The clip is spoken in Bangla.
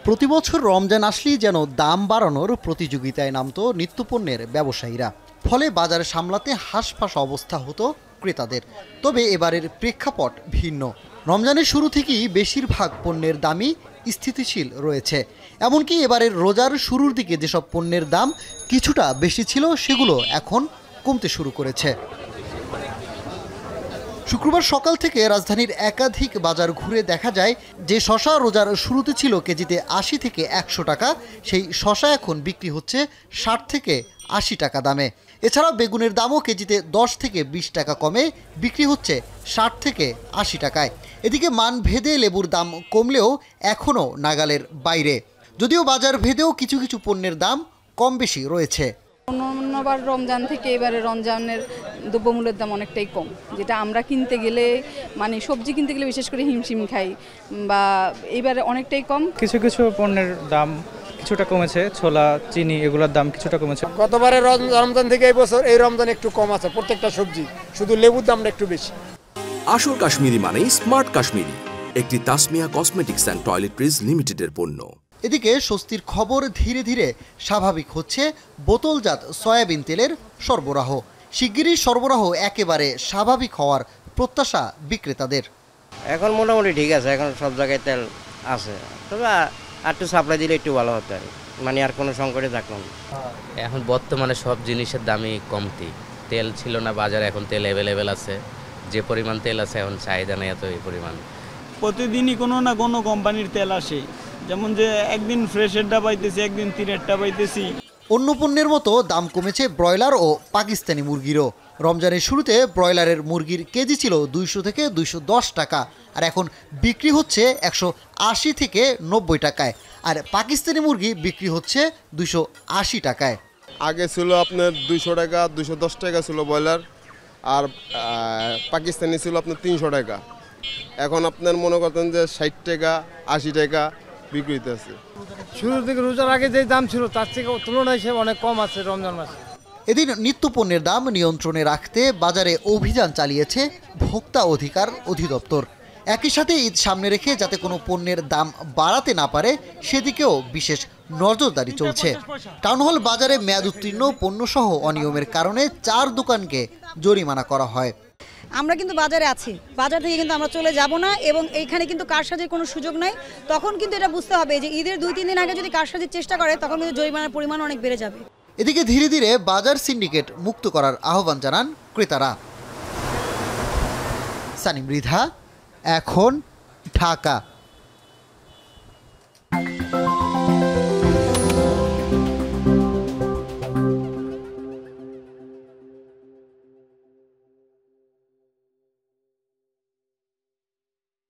প্রতি বছর রমজান আসলেই যেন দাম বাড়ানোর প্রতিযোগিতায় নামতো নিত্যপণ্যের ব্যবসায়ীরা। ফলে বাজার সামলাতে হাঁসফাঁস অবস্থা হতো ক্রেতাদের। তবে এবারের প্রেক্ষাপট ভিন্ন। রমজানের শুরু থেকেই বেশিরভাগ পণ্যের দামই স্থিতিশীল রয়েছে। এমনকি এবারের রোজার শুরুর দিকে যেসব পণ্যের দাম কিছুটা বেশি ছিল সেগুলো এখন কমতে শুরু করেছে। শুক্রবার সকাল থেকে রাজধানীর একাধিক বাজার ঘুরে দেখা যায় যে শসা রোজার শুরুতে ছিল কেজিতে ৮০ থেকে ১০০ টাকা, সেই শসা এখন বিক্রি হচ্ছে ৬০ থেকে ৮০ টাকা দামে। এছাড়া বেগুনের দামও কেজিতে ১০ থেকে ২০ টাকা কমে বিক্রি হচ্ছে ৬০ থেকে ৮০ টাকায়। এদিকে মান ভেদে লেবুর দাম কমলেও এখনও নাগালের বাইরে, যদিও বাজার ভেদেও কিছু কিছু পণ্যের দাম কম বেশি রয়েছে। অন্যবার রমজান থেকে এবারে রমজানের দ্রব্যমূল্যের দাম অনেকটাই কম, যেটা আমরা কিনতে গেলে মানে সবজি কিনতে গেলে বিশেষ করে হিমশিম খাই, বা এইবারে অনেকটাই কম। কিছু কিছু পণ্যের দাম কিছুটা কমেছে, ছোলা চিনি এগুলোর দাম কিছুটা কমেছে। গতবারের রমজান থেকে এই বছর এই রমজান একটু কম আছে প্রত্যেকটা সবজি, শুধু লেবুর দামটা একটু বেশি। আসল কাশ্মীরি মানেই স্মার্ট কাশ্মীরি, একটি তাসমিয়া কসমেটিক্স অ্যান্ড টয়লেট্রিজ লিমিটেডের পণ্য। এদিকে স্বস্তির খবর, ধীরে ধীরে স্বাভাবিক হচ্ছে বোতলজাত সয়াবিন তেলের সরবরাহ। শিগগিরই সরবরাহ একেবারে স্বাভাবিক হওয়ার প্রত্যাশা বিক্রেতাদের। এখন মোটামুটি ঠিক আছে, এখন সব জায়গায় তেল আছে, তবে আর একটু সাপ্লাই দিলে একটু ভালো হতো, মানে আর কোনো সংকটে থাকলো না। এখন বর্তমানে সব জিনিসের দামই কমতি। তেল ছিল না বাজারে, এখন তেল অ্যাভেলেবেল আছে। যে পরিমাণ তেল আছে এখন চাহিদা নেই এত এই পরিমাণ। প্রতিদিনই কোনো না কোনো কোম্পানির তেল আসে, যেমন যে একদিন ফ্রেশেরটা পাইতেছি, একদিন তিনেরটা পাইতেছি। অন্য পণ্যের মতো দাম কমেছে ব্রয়লার ও পাকিস্তানি মুরগিরও। রমজানের শুরুতে ব্রয়লারের মুরগির কেজি ছিল ২০০ থেকে ২১০ টাকা, আর এখন বিক্রি হচ্ছে ১৮০ থেকে ৯০ টাকায়। আর পাকিস্তানি মুরগি বিক্রি হচ্ছে ২৮০ টাকায়। আগে ছিল আপনার ২০০ টাকা ২১০ টাকা ছিল ব্রয়লার, আর পাকিস্তানি ছিল আপনার ৩০০ টাকা। এখন আপনার মনে করতেন যে ৬০ টাকা ৮০ টাকা বিক্রি হইতেছে। শুরুর দিকে রোজার আগে যে দাম ছিল তার থেকে তুলনায় হিসেবে অনেক কম আছে রমজান মাসে। এদিন নিত্যপণ্যের দাম নিয়ন্ত্রণে রাখতে বাজারে অভিযান চালিয়েছে ভোক্তা অধিকার অধিদপ্তর। একই সাথে ঈদ সামনে রেখে যাতে কোনো পণ্যের দাম বাড়াতে না পারে সেদিকেও বিশেষ নজরদারি চলছে। টাউন হল বাজারে মেয়াদ উত্তীর্ণ পণ্যসহ অনিয়মের কারণে ৪ দোকানকে জরিমানা করা হয়। আমরা কিন্তু বাজারে আছি, বাজার থেকে কিন্তু আমরা চলে যাব না, এবং এইখানে কিন্তু কারসাজির কোনো সুযোগ নাই। তখন কিন্তু এটা বুঝতে হবে যে ঈদের ২-৩ দিন আগে যদি কারসাজির চেষ্টা করে তখন কিন্তু জরিমানার পরিমাণ অনেক বেড়ে যাবে। এদিকে ধীরে ধীরে বাজার সিন্ডিকেট মুক্ত করার আহ্বান জানান ক্রেতারা। সানিম মৃধা, এখন, ঢাকা।